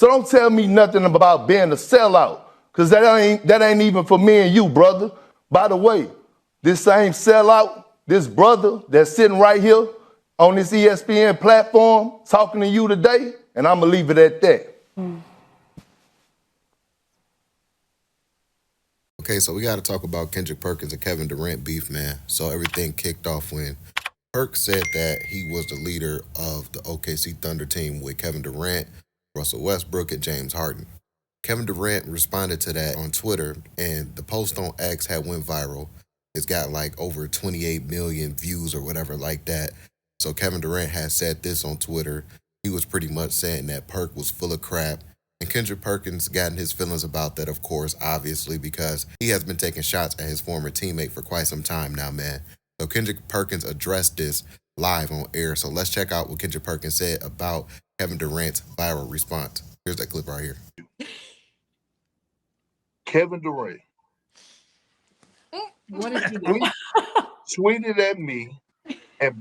So don't tell me nothing about being a sellout, because that ain't even for me and you, brother. By the way, this same sellout, this brother that's sitting right here on this ESPN platform talking to you today, and I'm going to leave it at that. Okay, so we got to talk about Kendrick Perkins and Kevin Durant beef, man. So everything kicked off when Perk said that he was the leader of the OKC Thunder team with Kevin Durant, Russell Westbrook, and James Harden. Kevin Durant responded to that on Twitter, and the post on X had went viral. It's got like over 28 million views or whatever like that. So Kevin Durant had said this on Twitter. He was pretty much saying that Perk was full of crap. And Kendrick Perkins got in his feelings about that, of course, obviously, because he has been taking shots at his former teammate for quite some time now, man. So Kendrick Perkins addressed this live on air. So let's check out what Kendrick Perkins said about Kevin Durant's viral response. Here's that clip right here. Kevin Durant. What did he do? Tweeted at me and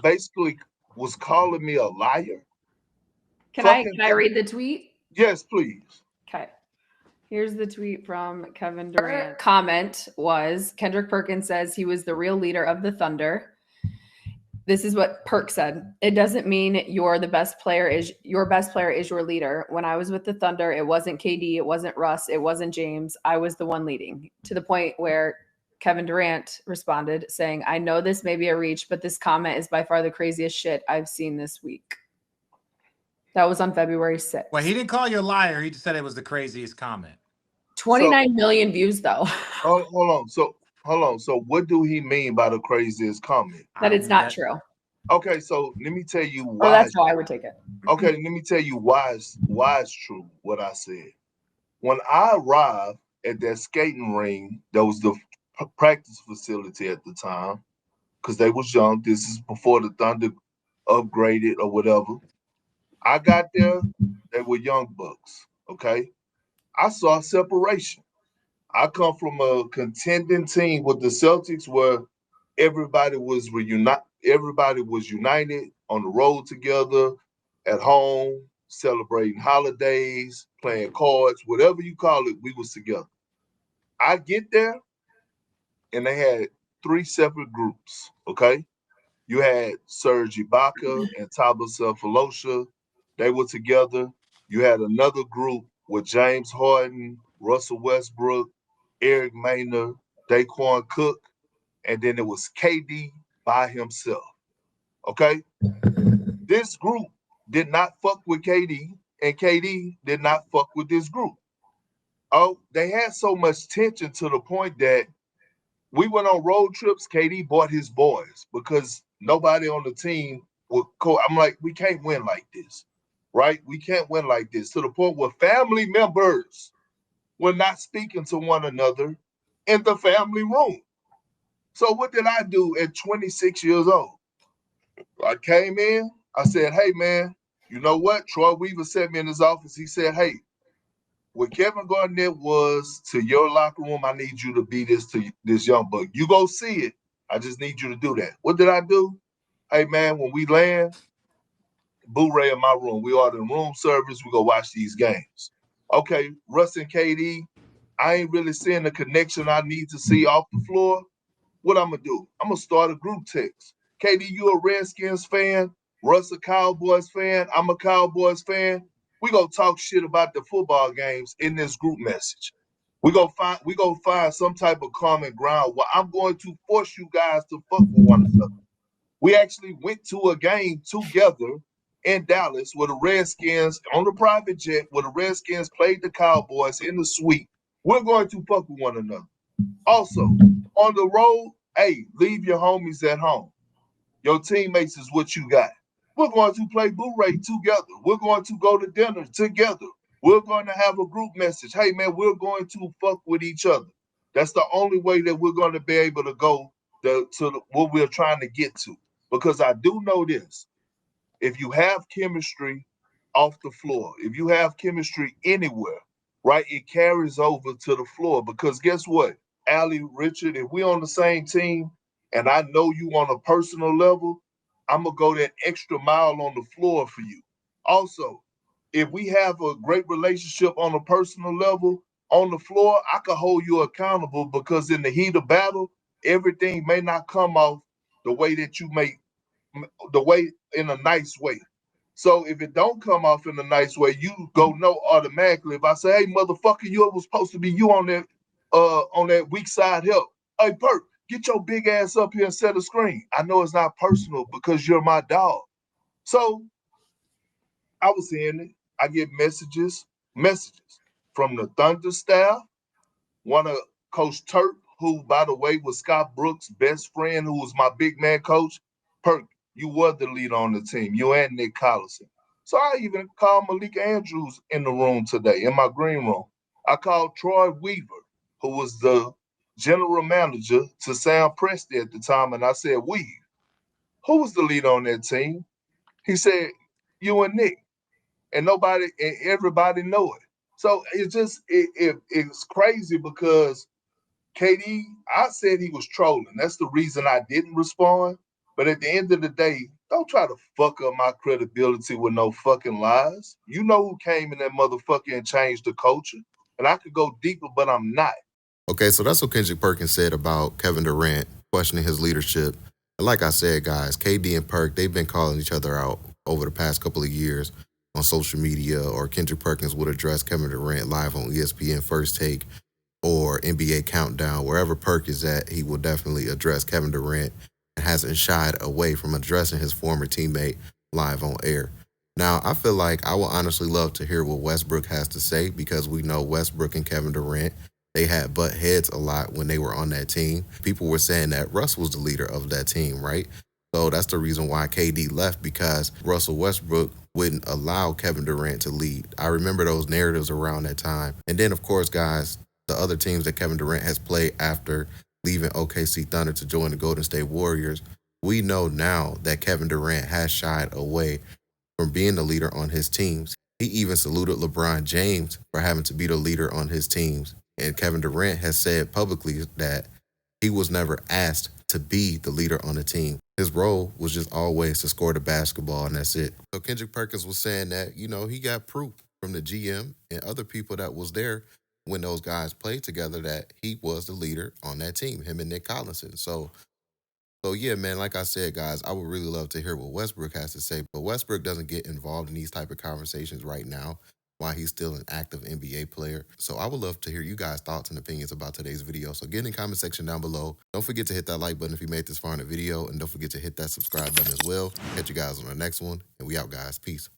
basically was calling me a liar. Can I read the tweet? Yes, please. Okay. Here's the tweet from Kevin Durant. Comment was, Kendrick Perkins says he was the real leader of the Thunder. This is what Perk said. It doesn't mean your best player is your leader. When I was with the Thunder, it wasn't KD, it wasn't Russ, it wasn't James. I was the one leading. To the point where Kevin Durant responded saying, I know this may be a reach, but this comment is by far the craziest shit I've seen this week. That was on February 6th. Well, he didn't call you a liar. He just said it was the craziest comment. 29 million views, though. Hold on. So what do he mean by the craziest comment? That it's not true. Okay, so let me tell you why. Oh, that's how I would take it. Okay, let me tell you why it's true what I said. When I arrived at that skating ring, that was the practice facility at the time, because they was young. This is before the Thunder upgraded or whatever. I got there, they were young bucks. Okay, I saw separation. I come from a contending team with the Celtics where everybody was united on the road together, at home, celebrating holidays, playing cards, whatever you call it, we was together. I get there and they had 3 separate groups, okay? You had Serge Ibaka and Tabitha Falosha. They were together. You had another group with James Harden, Russell Westbrook, Eric Maynard, Daquan Cook, and then it was KD by himself. Okay? This group did not fuck with KD, and KD did not fuck with this group. Oh, they had so much tension to the point that we went on road trips. KD bought his boys because nobody on the team would I'm like, we can't win like this, right? We can't win like this, to the point where family members were not speaking to one another in the family room. So what did I do at 26 years old? I came in, I said, hey, man, you know what? Troy Weaver sent me in his office. He said, hey, what Kevin Garnett was to your locker room, I need you to be this to this young buck. You go see it. I just need you to do that. What did I do? Hey, man, when we land, Blu-ray in my room. We order room service. We go watch these games. Okay, Russ and KD, I ain't really seeing the connection I need to see off the floor. What I'm going to do? I'm going to start a group text. KD, you a Redskins fan? Russ a Cowboys fan? I'm a Cowboys fan. We go talk shit about the football games in this group message. We go find some type of common ground where I'm going to force you guys to fuck with one another. We actually went to a game together in Dallas where the Redskins, on the private jet, where the Redskins played the Cowboys in the suite. We're going to fuck with one another. Also, on the road, hey, leave your homies at home. Your teammates is what you got. We're going to play Blu-ray together. We're going to go to dinner together. We're going to have a group message. Hey, man, we're going to fuck with each other. That's the only way that we're going to be able to go to what we're trying to get to. Because I do know this. If you have chemistry off the floor, if you have chemistry anywhere, right, it carries over to the floor. Because guess what? Allie, Richard, if we're on the same team and I know you on a personal level, I'm going to go that extra mile on the floor for you. Also, if we have a great relationship on a personal level on the floor, I can hold you accountable because in the heat of battle, everything may not come off the way that you make, the way in a nice way. So if it don't come off in a nice way, you go no automatically. If I say, hey, motherfucker, you was supposed to be you on that weak side help. Hey, Perk, get your big ass up here and set a screen. I know it's not personal because you're my dog. So I was hearing it. I get messages from the Thunder staff, one of Coach Turk, who, by the way, was Scott Brooks' best friend, who was my big man coach. Perk, you were the leader on the team, you and Nick Collison. So I even called Malik Andrews in the room today, in my green room. I called Troy Weaver, who was the general manager to Sam Presti at the time, and I said, Weave, who was the leader on that team? He said, you and Nick. And nobody and everybody know it. So it's crazy because KD, I said he was trolling. That's the reason I didn't respond. But at the end of the day, don't try to fuck up my credibility with no fucking lies. You know who came in that motherfucker and changed the culture. And I could go deeper, but I'm not. Okay, so that's what Kendrick Perkins said about Kevin Durant questioning his leadership. And like I said, guys, KD and Perk, they've been calling each other out over the past couple of years on social media, or Kendrick Perkins would address Kevin Durant live on ESPN First Take or NBA Countdown. Wherever Perk is at, he will definitely address Kevin Durant and hasn't shied away from addressing his former teammate live on air. Now, I feel like I would honestly love to hear what Westbrook has to say, because we know Westbrook and Kevin Durant, they had butt heads a lot when they were on that team. People were saying that Russ was the leader of that team, right? So that's the reason why KD left, because Russell Westbrook wouldn't allow Kevin Durant to lead. I remember those narratives around that time. And then, of course, guys, the other teams that Kevin Durant has played after leaving OKC Thunder to join the Golden State Warriors, we know now that Kevin Durant has shied away from being the leader on his teams. He even saluted LeBron James for having to be the leader on his teams. And Kevin Durant has said publicly that he was never asked to be the leader on the team. His role was just always to score the basketball, and that's it. So Kendrick Perkins was saying that, he got proof from the GM and other people that was there when those guys played together that he was the leader on that team, him and Nick Collison. So yeah, man, like I said, guys, I would really love to hear what Westbrook has to say. But Westbrook doesn't get involved in these type of conversations right now while he's still an active NBA player. So I would love to hear you guys' thoughts and opinions about today's video. So get in the comment section down below. Don't forget to hit that like button if you made this far in the video. And don't forget to hit that subscribe button as well. Catch you guys on the next one. And we out, guys. Peace.